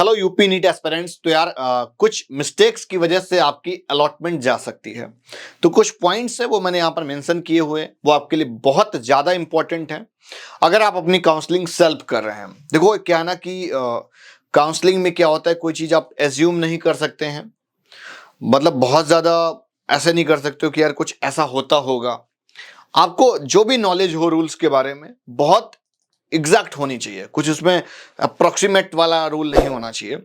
Hello UP NEET aspirants. तो यार कुछ मिस्टेक्स की वजह से आपकी अलॉटमेंट जा सकती है। तो कुछ पॉइंट्स है वो मैंने यहाँ पर मेंशन किए हुए, वो आपके लिए बहुत ज़्यादा इंपॉर्टेंट है अगर आप अपनी काउंसलिंग सेल्फ कर रहे हैं। देखो क्या है ना कि काउंसलिंग में क्या होता है, कोई चीज़ आप एज्यूम नहीं कर सकते हैं, मतलब बहुत ज़्यादा ऐसे नहीं कर सकते हो कि यार कुछ ऐसा होता होगा। आपको जो भी नॉलेज हो रूल्स के बारे में बहुत एग्जैक्ट होनी चाहिए, कुछ उसमें अप्रोक्सीमेट वाला रूल नहीं होना चाहिए।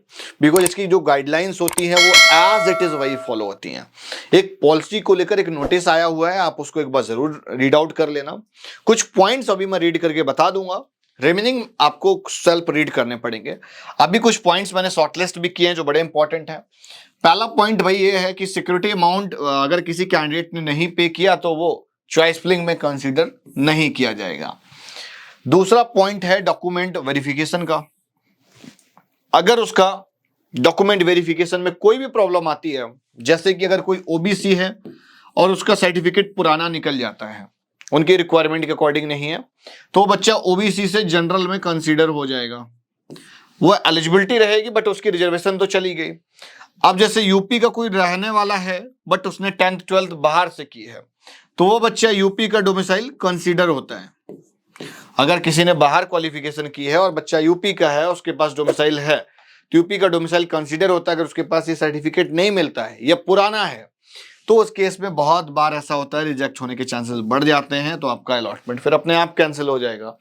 बिकॉज इसकी जो गाइडलाइंस होती हैं वो एज इट इज वही फॉलो होती हैं। एक पॉलिसी को लेकर एक नोटिस आया हुआ है, आप उसको एक बार जरूर रीड आउट कर लेना। कुछ पॉइंट्स अभी मैं रीड करके बता दूंगा, रिमेनिंग आपको सेल्फ रीड करने पड़ेंगे। अभी कुछ पॉइंट्स मैंने शॉर्टलिस्ट भी किए हैं जो बड़े इंपॉर्टेंट हैं। पहला पॉइंट भाई ये है कि सिक्योरिटी अमाउंट अगर किसी कैंडिडेट ने नहीं पे किया तो वो चॉइस फिलिंग में कंसीडर नहीं किया जाएगा। दूसरा पॉइंट है डॉक्यूमेंट वेरिफिकेशन का। अगर उसका डॉक्यूमेंट वेरिफिकेशन में कोई भी प्रॉब्लम आती है, जैसे कि अगर कोई ओबीसी है और उसका सर्टिफिकेट पुराना निकल जाता है, उनकी रिक्वायरमेंट के अकॉर्डिंग नहीं है, तो वो बच्चा ओबीसी से जनरल में कंसीडर हो जाएगा। वो एलिजिबिलिटी रहेगी बट उसकी रिजर्वेशन तो चली गई। अब जैसे यूपी का कोई रहने वाला है बट उसने 10th 12th बाहर से की है, तो वो बच्चा यूपी का डोमिसाइल कंसीडर होता है। अगर किसी ने बाहर क्वालिफिकेशन की है और बच्चा यूपी का है, उसके पास डोमिसाइल है, तो यूपी का डोमिसाइल कंसीडर होता है। अगर उसके पास ये सर्टिफिकेट नहीं मिलता है या पुराना है, तो उस केस में बहुत बार ऐसा होता है रिजेक्ट होने के चांसेस बढ़ जाते हैं, तो आपका अलॉटमेंट फिर अपने आप कैंसिल हो जाएगा।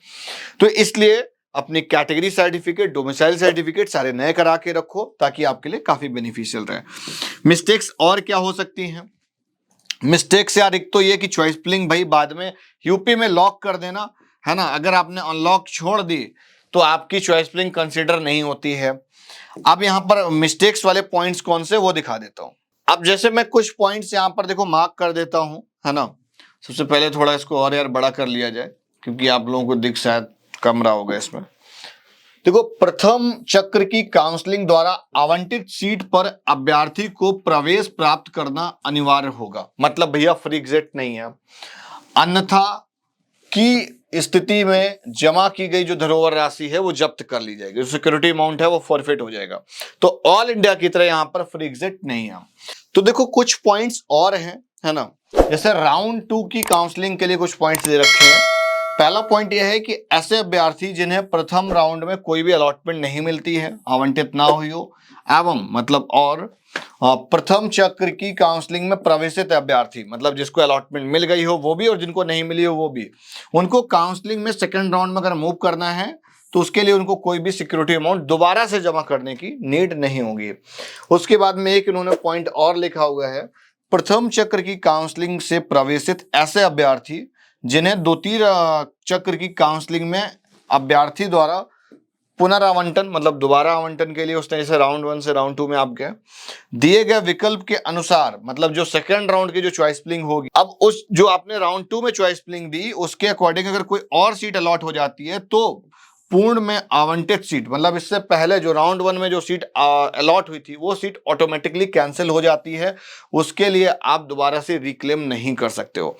तो इसलिए अपनी कैटेगरी सर्टिफिकेट, डोमिसाइल सर्टिफिकेट सारे नए करा के रखो ताकि आपके लिए काफी बेनिफिशियल रहे। मिस्टेक्स और क्या हो सकती हैं? मिस्टेक्स यार एक तो ये कि चॉइस फिलिंग भाई बाद में यूपी में लॉक कर देना, है ना। अगर आपने अनलॉक छोड़ दी तो आपकी चॉइस फिलिंग कंसीडर नहीं होती है। अब यहाँ पर मिस्टेक्स वाले पॉइंट्स कौन से वो दिखा देता हूँ। अब जैसे मैं कुछ पॉइंट्स यहाँ पर देखो मार्क कर देता हूँ, है ना। सबसे पहले थोड़ा इसको और यार बड़ा कर लिया जाए क्योंकि आप लोगों को दिख शायद कम रहा होगा इसमें। देखो, प्रथम चक्र की काउंसलिंग द्वारा आवंटित सीट पर अभ्यर्थी को प्रवेश प्राप्त करना अनिवार्य होगा। मतलब भैया फ्री एग्जिट नहीं है, अन्यथा की स्थिति में जमा की गई जो धरोहर राशि है वो जब्त कर ली जाएगी, जो सिक्योरिटी अमाउंट है वो फॉरफिट हो जाएगा। तो ऑल इंडिया की तरह यहाँ पर फ्री एग्जिट नहीं है। तो देखो कुछ पॉइंट्स और हैं, है ना। जैसे राउंड 2 की काउंसलिंग के लिए कुछ पॉइंट्स दे रखे हैं। पहला पॉइंट यह है कि ऐसे अभ्यर्थी जिन्हें प्रथम राउंड में कोई भी अलॉटमेंट नहीं मिलती है, आवंटित ना हुई हो, एवं मतलब और प्रथम चक्र की काउंसलिंग में प्रवेशित अभ्यर्थी, मतलब जिसको अलॉटमेंट मिल गई हो वो भी और जिनको नहीं मिली हो वो भी, उनको काउंसलिंग में सेकंड राउंड में अगर मूव करना है तो उसके लिए उनको कोई भी सिक्योरिटी अमाउंट दोबारा से जमा करने की नीड नहीं होगी। उसके बाद में एक इन्होंने पॉइंट और लिखा हुआ है, प्रथम चक्र की काउंसलिंग से प्रवेशित ऐसे अभ्यर्थी जिन्हें द्वितीय चक्र की काउंसलिंग में अभ्यर्थी द्वारा पुनरावंटन, मतलब दोबारा आवंटन के लिए उसने जैसे राउंड 1 से राउंड 2 में आप गए, दिए गए विकल्प के अनुसार, मतलब जो सेकंड राउंड की जो चॉइस फिलिंग होगी, अब उस जो आपने राउंड 2 में चॉइस फिलिंग दी उसके अकॉर्डिंग अगर कोई और सीट अलॉट हो जाती है तो पूर्ण में आवंटित सीट, मतलब इससे पहले जो राउंड 1 में जो सीट अलॉट हुई थी वो सीट ऑटोमेटिकली कैंसिल हो जाती है। उसके लिए आप दोबारा से रिक्लेम नहीं कर सकते हो।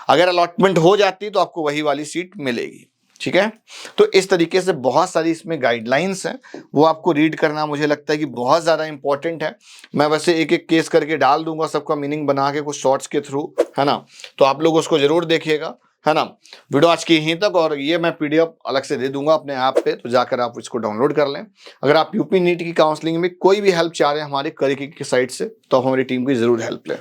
अगर अलॉटमेंट हो जाती तो आपको वही वाली सीट मिलेगी, ठीक है। तो इस तरीके से बहुत सारी इसमें गाइडलाइंस हैं, वो आपको रीड करना मुझे लगता है कि बहुत ज़्यादा इंपॉर्टेंट है। मैं वैसे एक एक केस करके डाल दूंगा सबका मीनिंग बना के कुछ शॉर्ट्स के थ्रू, है ना। तो आप लोग उसको जरूर देखिएगा, है ना। वीडियो आज की यहीं तक, और ये मैं पीडीएफ अलग से दे दूंगा अपने ऐप पे, तो जाकर आप इसको डाउनलोड कर लें। अगर आप यूपी नीट की काउंसलिंग में कोई भी हेल्प चाह रहे हैं हमारे करियर की साइट से, तो हमारी टीम की जरूर हेल्प लें।